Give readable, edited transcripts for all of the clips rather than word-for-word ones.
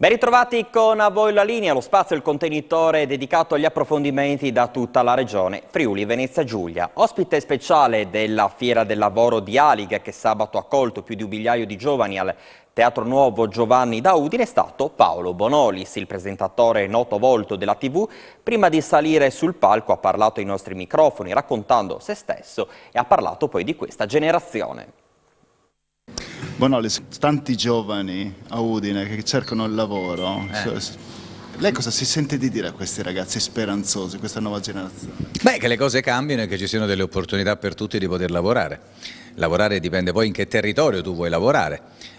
Ben ritrovati con A Voi la Linea, lo spazio e il contenitore dedicato agli approfondimenti da tutta la regione Friuli Venezia Giulia. Ospite speciale della Fiera del Lavoro di Alighe, che sabato ha accolto più di un migliaio di giovani al Teatro Nuovo Giovanni da Udine, è stato Paolo Bonolis, il presentatore noto volto della TV. Prima di salire sul palco ha parlato ai nostri microfoni raccontando se stesso e ha parlato poi di questa generazione. Bonolis, tanti giovani a Udine che cercano il lavoro. Lei cosa si sente di dire a questi ragazzi speranzosi, questa nuova generazione? Beh, che le cose cambiano e che ci siano delle opportunità per tutti di poter lavorare. Lavorare dipende poi in che territorio tu vuoi lavorare.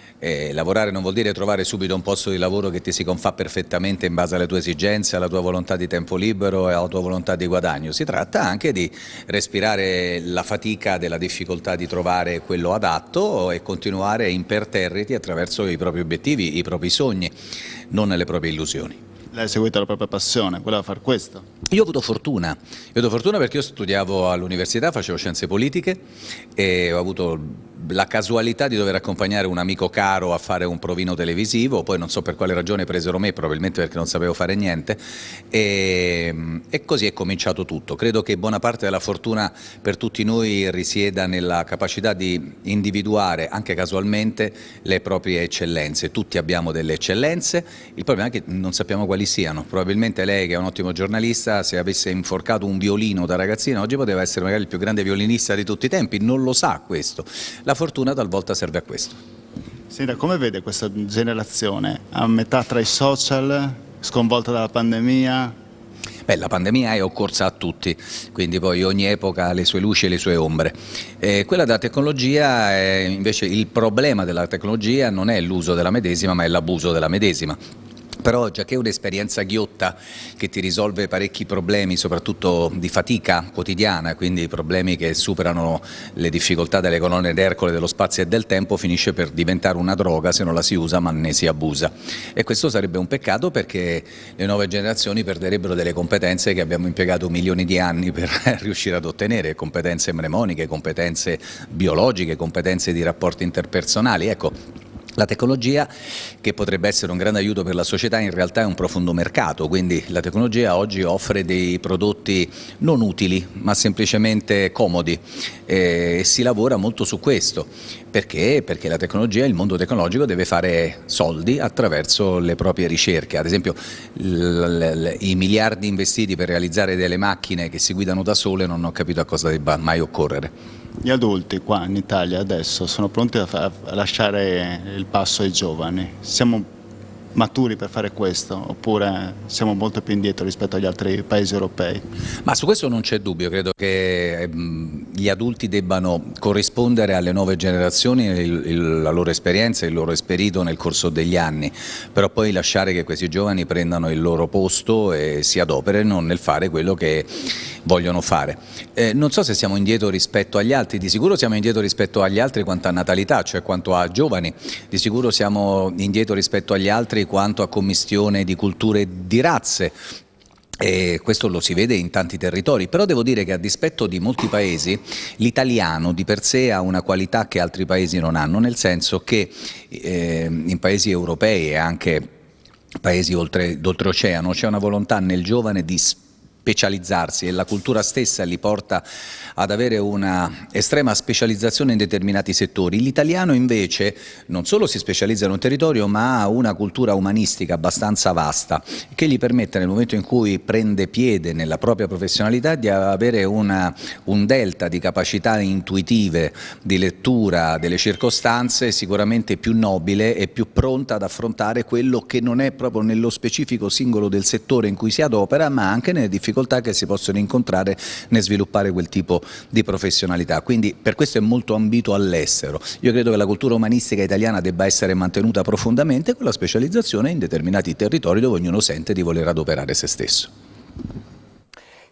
Lavorare non vuol dire trovare subito un posto di lavoro che ti si confà perfettamente in base alle tue esigenze, alla tua volontà di tempo libero e alla tua volontà di guadagno. Si tratta anche di respirare la fatica della difficoltà di trovare quello adatto e continuare imperterriti attraverso i propri obiettivi, i propri sogni, non le proprie illusioni. Lei ha seguito la propria passione, voleva fare questo? Io ho avuto fortuna perché io studiavo all'università, facevo scienze politiche e ho avuto la casualità di dover accompagnare un amico caro a fare un provino televisivo, poi non so per quale ragione presero me, probabilmente perché non sapevo fare niente, e così è cominciato tutto. Credo che buona parte della fortuna per tutti noi risieda nella capacità di individuare, anche casualmente, le proprie eccellenze. Tutti abbiamo delle eccellenze, il problema è che non sappiamo quali siano. Probabilmente lei, che è un ottimo giornalista, se avesse inforcato un violino da ragazzina oggi poteva essere magari il più grande violinista di tutti i tempi, non lo sa questo. La fortuna talvolta serve a questo. Senta, come vede questa generazione a metà tra i social, sconvolta dalla pandemia? Beh, la pandemia è occorsa a tutti, quindi poi ogni epoca ha le sue luci e le sue ombre. Quella della tecnologia, invece il problema della tecnologia non è l'uso della medesima, ma è l'abuso della medesima. Però già che è un'esperienza ghiotta che ti risolve parecchi problemi, soprattutto di fatica quotidiana, quindi problemi che superano le difficoltà delle colonne d'Ercole dello spazio e del tempo, finisce per diventare una droga se non la si usa ma ne si abusa. E questo sarebbe un peccato, perché le nuove generazioni perderebbero delle competenze che abbiamo impiegato milioni di anni per riuscire ad ottenere, competenze mnemoniche, competenze biologiche, competenze di rapporti interpersonali. Ecco, la tecnologia, che potrebbe essere un grande aiuto per la società, in realtà è un profondo mercato, quindi la tecnologia oggi offre dei prodotti non utili ma semplicemente comodi, e si lavora molto su questo. Perché? Perché la tecnologia, il mondo tecnologico deve fare soldi attraverso le proprie ricerche. Ad esempio i miliardi investiti per realizzare delle macchine che si guidano da sole, non ho capito a cosa debba mai occorrere. Gli adulti qua in Italia adesso sono pronti a lasciare il passo ai giovani? Siamo maturi per fare questo oppure siamo molto più indietro rispetto agli altri paesi europei? Ma su questo non c'è dubbio, credo che gli adulti debbano corrispondere alle nuove generazioni la loro esperienza, il loro spirito nel corso degli anni, però poi lasciare che questi giovani prendano il loro posto e si adoperino nel fare quello che vogliono fare. Non so se siamo indietro rispetto agli altri, di sicuro siamo indietro rispetto agli altri quanto a natalità, cioè quanto a giovani, di sicuro siamo indietro rispetto agli altri quanto a commistione di culture e di razze. E questo lo si vede in tanti territori, però devo dire che a dispetto di molti paesi l'italiano di per sé ha una qualità che altri paesi non hanno, nel senso che in paesi europei e anche paesi d'oltreoceano c'è una volontà nel giovane di specializzarsi, e la cultura stessa li porta ad avere una estrema specializzazione in determinati settori. L'italiano invece non solo si specializza in un territorio, ma ha una cultura umanistica abbastanza vasta, che gli permette, nel momento in cui prende piede nella propria professionalità, di avere un delta di capacità intuitive di lettura delle circostanze sicuramente più nobile e più pronta ad affrontare quello che non è proprio nello specifico singolo del settore in cui si adopera, ma anche nelle difficoltà che si possono incontrare nel sviluppare quel tipo di professionalità. Quindi per questo è molto ambito all'estero. Io credo che la cultura umanistica italiana debba essere mantenuta profondamente, con la specializzazione in determinati territori dove ognuno sente di voler adoperare se stesso.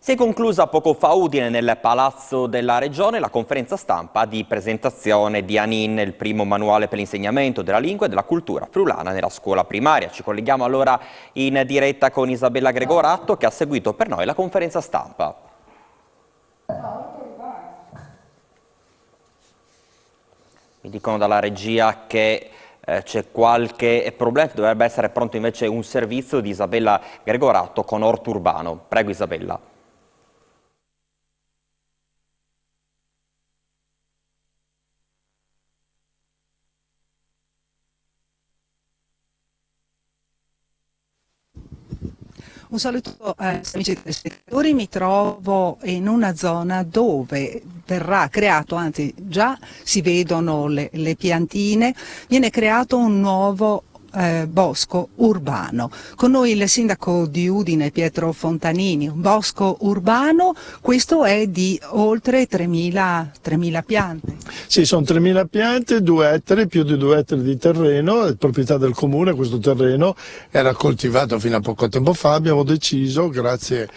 Si è conclusa poco fa a Udine, nel Palazzo della Regione, la conferenza stampa di presentazione di ANIN, il primo manuale per l'insegnamento della lingua e della cultura friulana nella scuola primaria. Ci colleghiamo allora in diretta con Isabella Gregoratto, che ha seguito per noi la conferenza stampa. Mi dicono dalla regia che c'è qualche problema, dovrebbe essere pronto invece un servizio di Isabella Gregorato con Orto Urbano. Prego Isabella. Un saluto amici telespettatori, mi trovo in una zona dove verrà creato, anzi già si vedono le piantine, viene creato un nuovo bosco urbano. Con noi il sindaco di Udine Pietro Fontanini. Un bosco urbano, questo è di oltre 3.000 piante. Sì, sono 3.000 piante, 2 ettari, più di 2 ettari di terreno, è proprietà del comune. Questo terreno era coltivato fino a poco tempo fa. Abbiamo deciso, grazie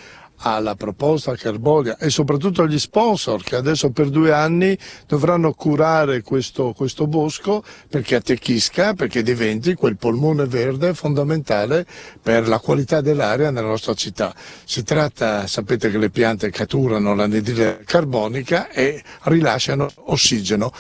alla proposta che Arbolia e soprattutto agli sponsor che adesso per 2 anni dovranno curare questo bosco perché attecchisca, perché diventi quel polmone verde fondamentale per la qualità dell'aria nella nostra città. Si tratta, sapete che le piante catturano l'anidride carbonica e rilasciano ossigeno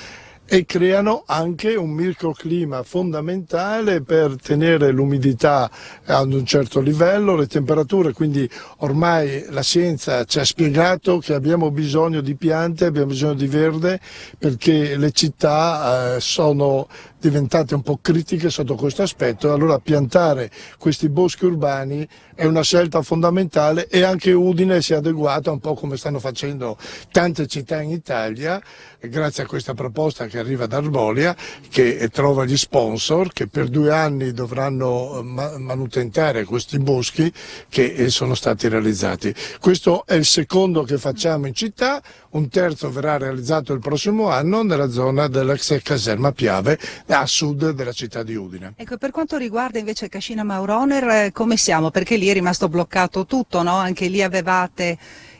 e creano anche un microclima fondamentale per tenere l'umidità ad un certo livello, le temperature, quindi ormai la scienza ci ha spiegato che abbiamo bisogno di piante, abbiamo bisogno di verde perché le città sono diventate un po' critiche sotto questo aspetto, e allora piantare questi boschi urbani è una scelta fondamentale e anche Udine si è adeguata un po' come stanno facendo tante città in Italia, grazie a questa proposta che arriva da Arbolia, che trova gli sponsor che per 2 anni dovranno manutentare questi boschi che sono stati realizzati. Questo è il secondo che facciamo in città, un terzo verrà realizzato il prossimo anno nella zona dell'ex caserma Piave, a sud della città di Udine. Ecco, per quanto riguarda invece Cascina Mauroner, come siamo? Perché lì è rimasto bloccato tutto, no? Anche lì avevate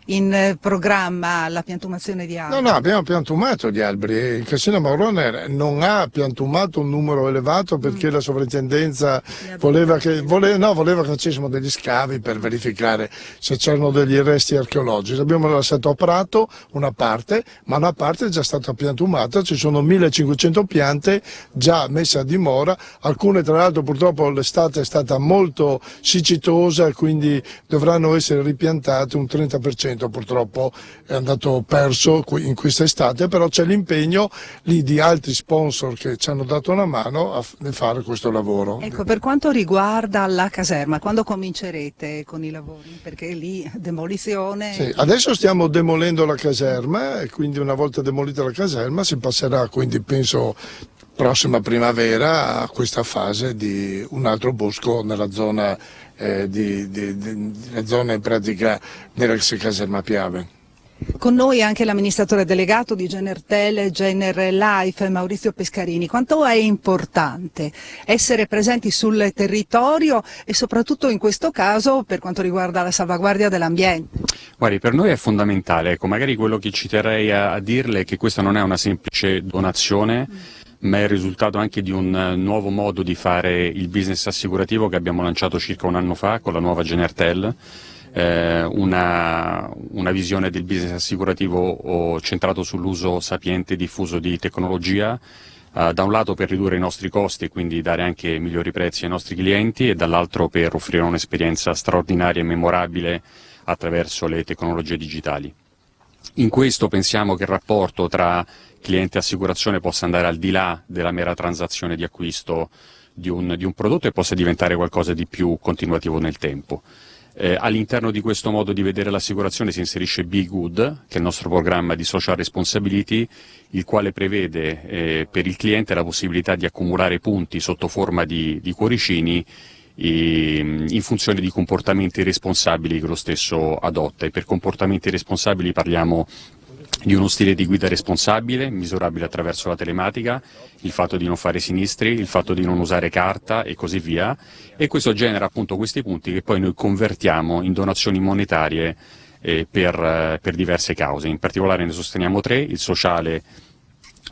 in programma la piantumazione di alberi? No, abbiamo piantumato gli alberi. Il Cascina Mauroner non ha piantumato un numero elevato perché la sovrintendenza voleva che facessimo degli scavi per verificare se c'erano degli resti archeologici. Abbiamo lasciato a Prato una parte, ma una parte è già stata piantumata, ci sono 1500 piante già messe a dimora, alcune tra l'altro purtroppo l'estate è stata molto siccitosa e quindi dovranno essere ripiantate, un 30% purtroppo è andato perso in questa estate, però c'è l'impegno lì di altri sponsor che ci hanno dato una mano a fare questo lavoro. Ecco, per quanto riguarda la caserma, quando comincerete con i lavori? Perché lì demolizione... Sì, adesso stiamo demolendo la caserma e quindi una volta demolita la caserma si passerà, quindi penso prossima primavera, a questa fase di un altro bosco nella zona la zona in pratica dell'ex caserma Piave. Con noi anche l'amministratore delegato di Genertel, Generlife, Maurizio Pescarini. Quanto è importante essere presenti sul territorio e soprattutto in questo caso per quanto riguarda la salvaguardia dell'ambiente? Guardi, per noi è fondamentale, ecco, magari quello che ci terrei a dirle è che questa non è una semplice donazione, ma è il risultato anche di un nuovo modo di fare il business assicurativo che abbiamo lanciato circa un anno fa con la nuova Genertel, una visione del business assicurativo centrato sull'uso sapiente e diffuso di tecnologia, da un lato per ridurre i nostri costi e quindi dare anche migliori prezzi ai nostri clienti e dall'altro per offrire un'esperienza straordinaria e memorabile attraverso le tecnologie digitali. In questo pensiamo che il rapporto tra cliente e assicurazione possa andare al di là della mera transazione di acquisto di un prodotto e possa diventare qualcosa di più continuativo nel tempo. All'interno di questo modo di vedere l'assicurazione si inserisce Be Good, che è il nostro programma di social responsibility, il quale prevede per il cliente la possibilità di accumulare punti sotto forma di cuoricini in funzione di comportamenti responsabili che lo stesso adotta, e per comportamenti responsabili parliamo di uno stile di guida responsabile, misurabile attraverso la telematica, il fatto di non fare sinistri, il fatto di non usare carta e così via, e questo genera appunto questi punti che poi noi convertiamo in donazioni monetarie per diverse cause. In particolare ne sosteniamo 3, il sociale,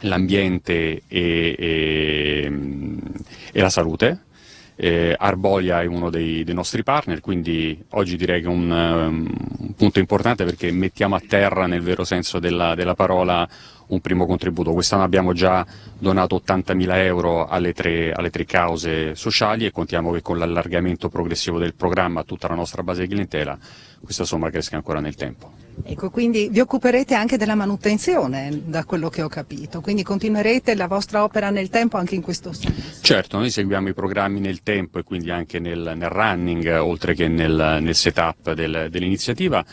l'ambiente e la salute. Arbolia è uno dei nostri partner, quindi oggi direi che è un punto importante perché mettiamo a terra, nel vero senso della parola, un primo contributo. Quest'anno abbiamo già donato 80.000 euro alle tre cause sociali e contiamo che con l'allargamento progressivo del programma a tutta la nostra base di clientela questa somma cresca ancora nel tempo. Ecco, quindi vi occuperete anche della manutenzione, da quello che ho capito, quindi continuerete la vostra opera nel tempo anche in questo senso? Certo, noi seguiamo i programmi nel tempo e quindi anche nel running, oltre che nel setup dell'iniziativa.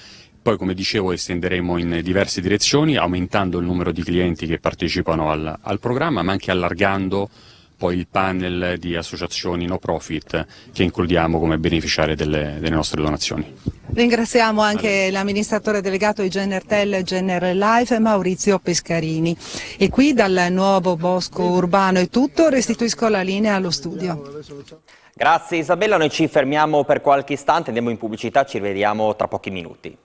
Poi, come dicevo, estenderemo in diverse direzioni, aumentando il numero di clienti che partecipano al programma, ma anche allargando poi il panel di associazioni no profit che includiamo come beneficiari delle nostre donazioni. Ringraziamo anche l'amministratore delegato di Genertel Generalife, Maurizio Pescarini. E qui dal nuovo bosco urbano è tutto, restituisco la linea allo studio. Grazie Isabella, noi ci fermiamo per qualche istante, andiamo in pubblicità, ci rivediamo tra pochi minuti.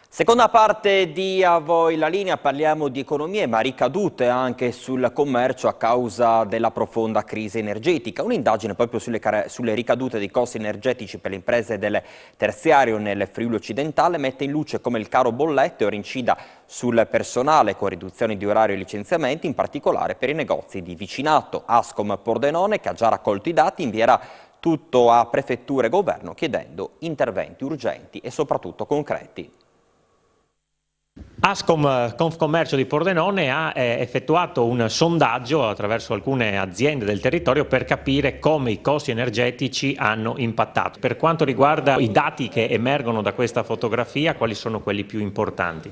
Seconda parte di A Voi la linea, parliamo di economie ma ricadute anche sul commercio a causa della profonda crisi energetica. Un'indagine proprio sulle ricadute dei costi energetici per le imprese del terziario nel Friuli occidentale mette in luce come il caro bollette ora incida sul personale con riduzioni di orario e licenziamenti, in particolare per i negozi di vicinato. Ascom Pordenone, che ha già raccolto i dati, invierà tutto a prefetture e governo chiedendo interventi urgenti e soprattutto concreti. Ascom Confcommercio di Pordenone ha effettuato un sondaggio attraverso alcune aziende del territorio per capire come i costi energetici hanno impattato. Per quanto riguarda i dati che emergono da questa fotografia, quali sono quelli più importanti?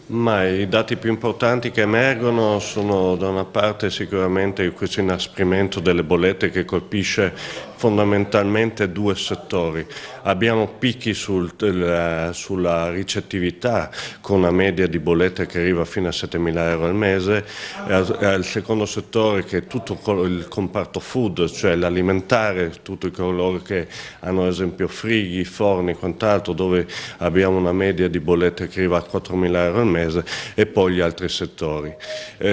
Ma i dati più importanti che emergono sono da una parte sicuramente questo inasprimento delle bollette che colpisce fondamentalmente due settori. Abbiamo picchi sulla ricettività con una media di bollette che arriva fino a 7.000 euro al mese, il secondo settore che è tutto il comparto food, cioè l'alimentare, tutti coloro che hanno ad esempio frighi, forni e quant'altro, dove abbiamo una media di bollette che arriva a 4.000 euro al mese, e poi gli altri settori.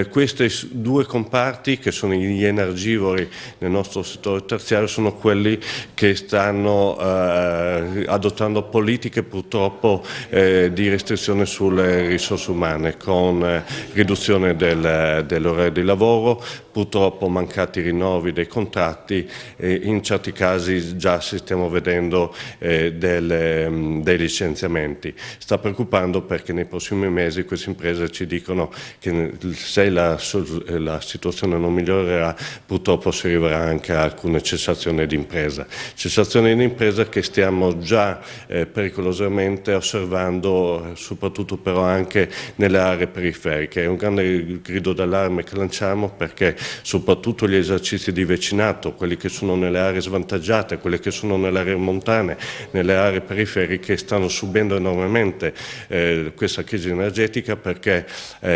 Questi due comparti, che sono gli energivori nel nostro settore terziario, sono quelli che stanno adottando politiche purtroppo di restrizione sulle risorse umane, con riduzione dell'orario di lavoro, purtroppo mancati rinnovi dei contratti e in certi casi già si stiamo vedendo dei licenziamenti. Sta preoccupando perché nei prossimi mesi queste imprese ci dicono che se la situazione non migliorerà, purtroppo si arriverà anche a alcune cessazioni di impresa. Cessazioni di impresa che stiamo già pericolosamente osservando, soprattutto però anche nelle aree periferiche. È un grande grido d'allarme che lanciamo perché soprattutto gli esercizi di vicinato, quelli che sono nelle aree svantaggiate, quelli che sono nelle aree montane, nelle aree periferiche, stanno subendo enormemente questa crisi energetica perché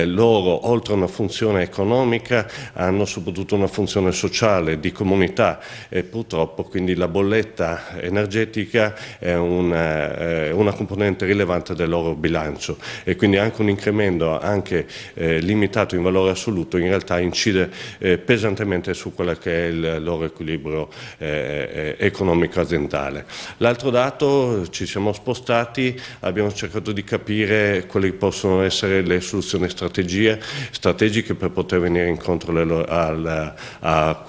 loro, oltre a una funzione economica, hanno soprattutto una funzione sociale, di comunità, e purtroppo quindi la bolletta energetica è una componente rilevante del loro bilancio e quindi anche un incremento anche limitato in valore assoluto in realtà incide pesantemente su quello che è il loro equilibrio economico aziendale. L'altro dato, ci siamo spostati, abbiamo cercato di capire quali possono essere le soluzioni strategiche per poter venire incontro a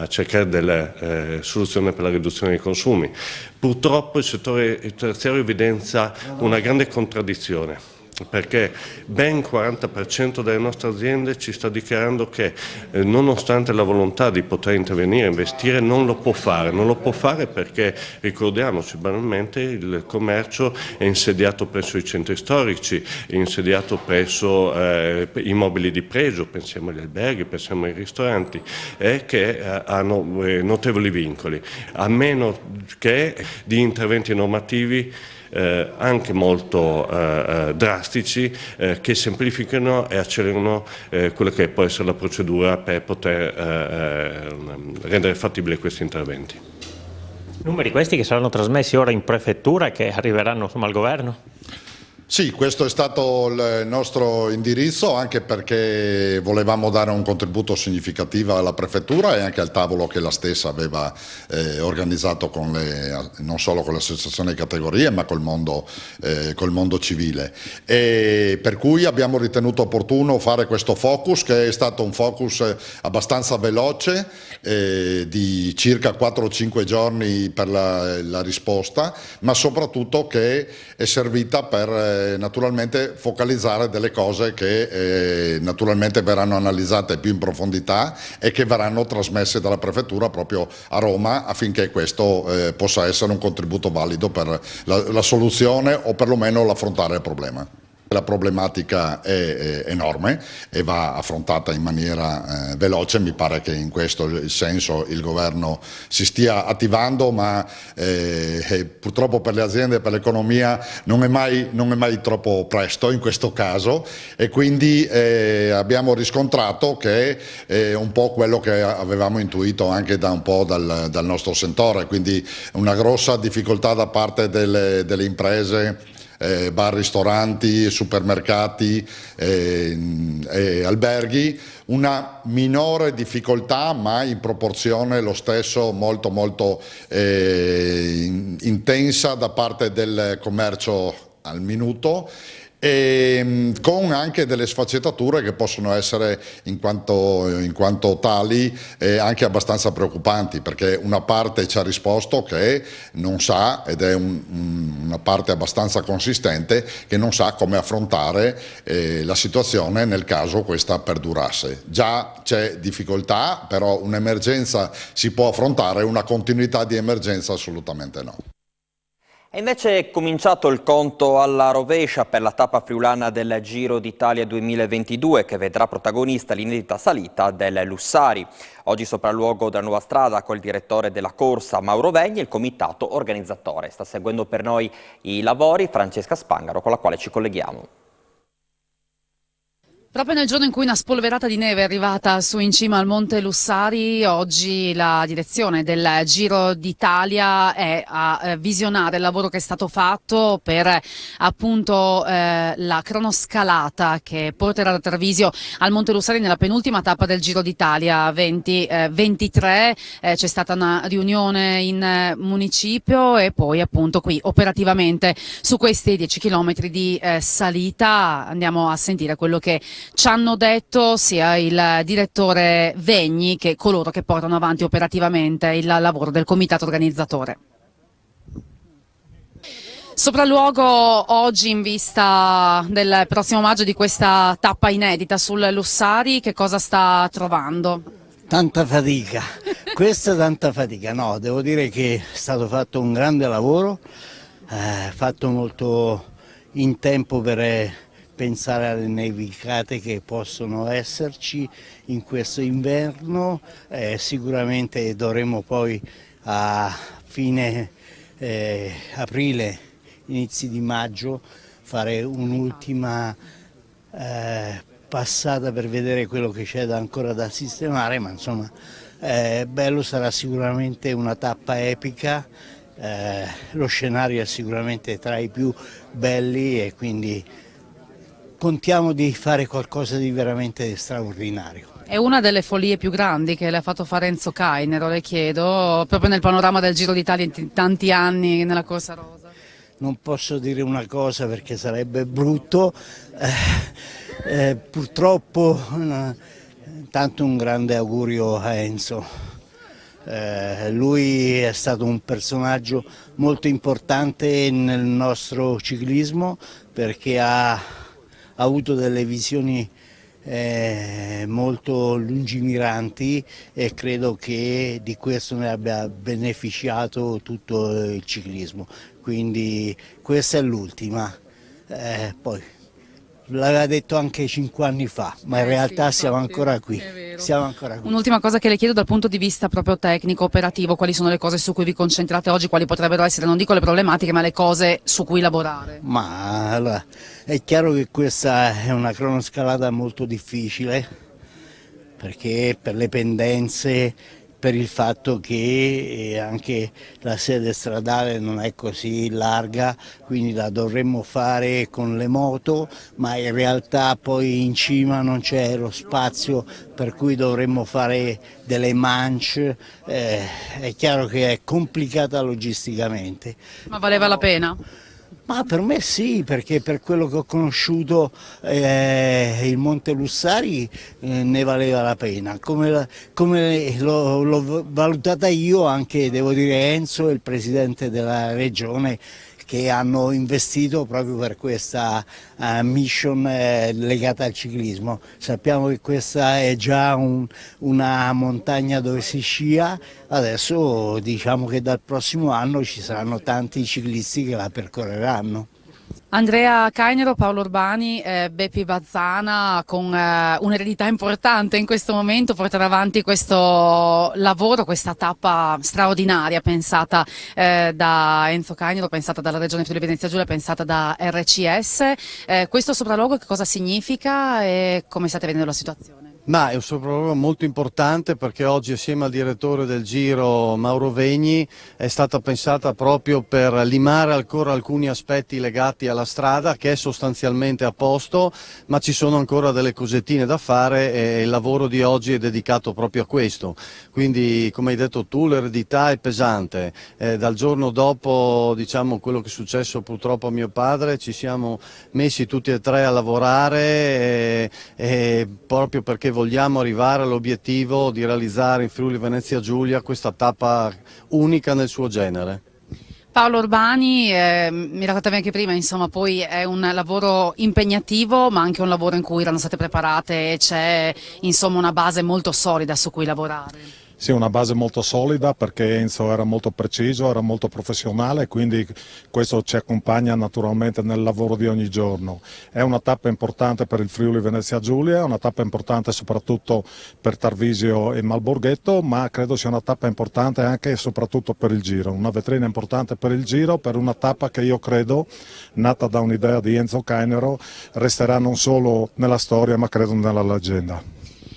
cercare delle soluzioni per la riduzione dei consumi. Purtroppo il settore terziario evidenzia una grande contraddizione, perché ben 40% delle nostre aziende ci sta dichiarando che nonostante la volontà di poter intervenire, investire, non lo può fare perché, ricordiamoci banalmente, il commercio è insediato presso i centri storici, è insediato presso immobili di pregio, pensiamo agli alberghi, pensiamo ai ristoranti, che hanno notevoli vincoli, a meno che di interventi normativi anche molto drastici che semplificano e accelerano quella che può essere la procedura per poter rendere fattibili questi interventi. Numeri questi che saranno trasmessi ora in prefettura e che arriveranno insomma al governo? Sì, questo è stato il nostro indirizzo, anche perché volevamo dare un contributo significativo alla prefettura e anche al tavolo che la stessa aveva organizzato non solo con le associazioni di categorie ma col mondo civile, e per cui abbiamo ritenuto opportuno fare questo focus, che è stato un focus abbastanza veloce, di circa 4 o 5 giorni per la risposta, ma soprattutto che è servita per naturalmente focalizzare delle cose che naturalmente verranno analizzate più in profondità e che verranno trasmesse dalla prefettura proprio a Roma, affinché questo possa essere un contributo valido per la soluzione o perlomeno l'affrontare il problema. La problematica è enorme e va affrontata in maniera veloce. Mi pare che in questo senso il governo si stia attivando, ma purtroppo per le aziende e per l'economia non è mai troppo presto in questo caso, e quindi abbiamo riscontrato che è un po' quello che avevamo intuito anche da un po' dal nostro sentore, quindi una grossa difficoltà da parte delle imprese, bar, ristoranti, supermercati e alberghi, una minore difficoltà ma in proporzione lo stesso molto intensa da parte del commercio al minuto, e con anche delle sfaccettature che possono essere in quanto tali anche abbastanza preoccupanti, perché una parte ci ha risposto che non sa, ed è una parte abbastanza consistente, che non sa come affrontare la situazione nel caso questa perdurasse. Già c'è difficoltà, però un'emergenza si può affrontare, una continuità di emergenza assolutamente no. E invece è cominciato il conto alla rovescia per la tappa friulana del Giro d'Italia 2022, che vedrà protagonista l'inedita salita del Lussari. Oggi sopralluogo della nuova strada col direttore della corsa Mauro Vegni e il comitato organizzatore. Sta seguendo per noi i lavori Francesca Spangaro, con la quale ci colleghiamo. Proprio nel giorno in cui una spolverata di neve è arrivata su in cima al Monte Lussari, oggi la direzione del Giro d'Italia è a visionare il lavoro che è stato fatto per appunto la cronoscalata che porterà da Treviso al Monte Lussari nella penultima tappa del Giro d'Italia 2023. C'è stata una riunione in municipio e poi appunto qui operativamente su questi 10 chilometri di salita andiamo a sentire quello che ci hanno detto sia il direttore Vegni che coloro che portano avanti operativamente il lavoro del comitato organizzatore. Sopralluogo oggi in vista del prossimo maggio di questa tappa inedita sul Lussari, che cosa sta trovando? Tanta fatica, questa è tanta fatica, no, devo dire che è stato fatto un grande lavoro, fatto molto in tempo per pensare alle nevicate che possono esserci in questo inverno. Sicuramente dovremo poi a fine aprile, inizi di maggio, fare un'ultima passata per vedere quello che c'è ancora da sistemare, ma insomma bello, sarà sicuramente una tappa epica, lo scenario è sicuramente tra i più belli e quindi contiamo di fare qualcosa di veramente straordinario. È una delle follie più grandi che le ha fatto fare Enzo Cainero, le chiedo, proprio nel panorama del Giro d'Italia in tanti anni nella Corsa Rosa. Non posso dire una cosa perché sarebbe brutto, purtroppo tanto un grande augurio a Enzo. Lui è stato un personaggio molto importante nel nostro ciclismo perché ha avuto delle visioni molto lungimiranti e credo che di questo ne abbia beneficiato tutto il ciclismo, quindi questa è l'ultima. Poi l'aveva detto anche 5 anni fa, ma in realtà sì, siamo ancora qui. Un'ultima cosa che le chiedo dal punto di vista proprio tecnico, operativo, quali sono le cose su cui vi concentrate oggi, quali potrebbero essere, non dico le problematiche, ma le cose su cui lavorare? Ma allora, è chiaro che questa è una cronoscalata molto difficile, perché per le pendenze, per il fatto che anche la sede stradale non è così larga, quindi la dovremmo fare con le moto, ma in realtà poi in cima non c'è lo spazio per cui dovremmo fare delle manche, è chiaro che è complicata logisticamente. Ma valeva la pena? Ma per me sì, perché per quello che ho conosciuto il Monte Lussari ne valeva la pena, come l'ho valutata io, anche devo dire Enzo, il presidente della regione, che hanno investito proprio per questa mission legata al ciclismo. Sappiamo che questa è già una montagna dove si scia, adesso diciamo che dal prossimo anno ci saranno tanti ciclisti che la percorreranno. Andrea Cainero, Paolo Urbani, Beppi Bazzana, con un'eredità importante in questo momento, portare avanti questo lavoro, questa tappa straordinaria pensata da Enzo Cainero, pensata dalla Regione Friuli Venezia Giulia, pensata da RCS. Questo sopralluogo che cosa significa e come state vedendo la situazione? Ma è un sopralluogo molto importante perché oggi assieme al direttore del Giro Mauro Vegni è stata pensata proprio per limare ancora alcuni aspetti legati alla strada, che è sostanzialmente a posto, ma ci sono ancora delle cosettine da fare e il lavoro di oggi è dedicato proprio a questo. Quindi, come hai detto tu, l'eredità è pesante. Dal giorno dopo, diciamo, quello che è successo purtroppo a mio padre, ci siamo messi tutti e tre a lavorare proprio perché vogliamo arrivare all'obiettivo di realizzare in Friuli Venezia Giulia questa tappa unica nel suo genere. Paolo Urbani, mi raccontavi anche prima, insomma, poi è un lavoro impegnativo, ma anche un lavoro in cui erano state preparate e c'è insomma una base molto solida su cui lavorare. Sì, una base molto solida perché Enzo era molto preciso, era molto professionale, quindi questo ci accompagna naturalmente nel lavoro di ogni giorno. È una tappa importante per il Friuli Venezia Giulia, è una tappa importante soprattutto per Tarvisio e Malborghetto, ma credo sia una tappa importante anche e soprattutto per il Giro, una vetrina importante per il Giro, per una tappa che io credo, nata da un'idea di Enzo Cainero, resterà non solo nella storia ma credo nella leggenda.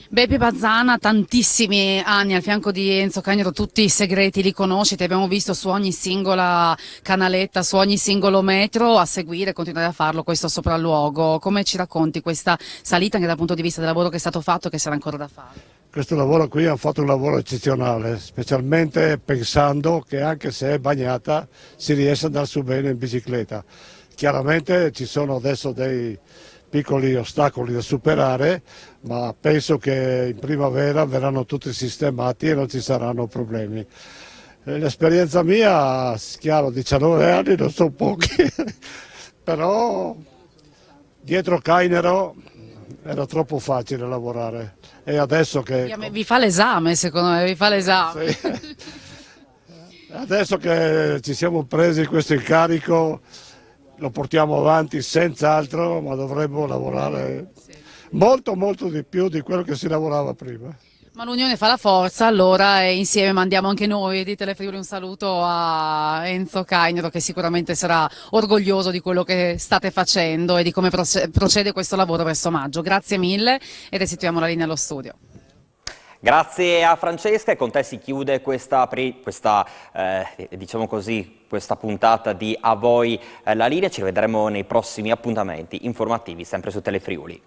Beppi Bazzana, tantissimi anni al fianco di Enzo Cainero, tutti i segreti li conoscete, abbiamo visto su ogni singola canaletta, su ogni singolo metro, a seguire, continuare a farlo questo sopralluogo. Come ci racconti questa salita anche dal punto di vista del lavoro che è stato fatto e che sarà ancora da fare? Questo lavoro qui ha fatto un lavoro eccezionale, specialmente pensando che anche se è bagnata si riesce ad andare su bene in bicicletta. Chiaramente ci sono adesso dei piccoli ostacoli da superare, ma penso che in primavera verranno tutti sistemati e non ci saranno problemi. L'esperienza mia, chiaro, 19 anni non sono pochi, però dietro Cainero era troppo facile lavorare e adesso che... Vi fa l'esame, secondo me, vi fa l'esame. Sì. Adesso che ci siamo presi questo incarico lo portiamo avanti senz'altro, ma dovremmo lavorare molto di più di quello che si lavorava prima. Ma l'unione fa la forza, allora, e insieme mandiamo anche noi di Telefriuli un saluto a Enzo Cainero, che sicuramente sarà orgoglioso di quello che state facendo e di come procede questo lavoro verso maggio. Grazie mille e restituiamo la linea allo studio. Grazie a Francesca, e con te si chiude questa puntata di A Voi la linea. Ci rivedremo nei prossimi appuntamenti informativi sempre su Telefriuli.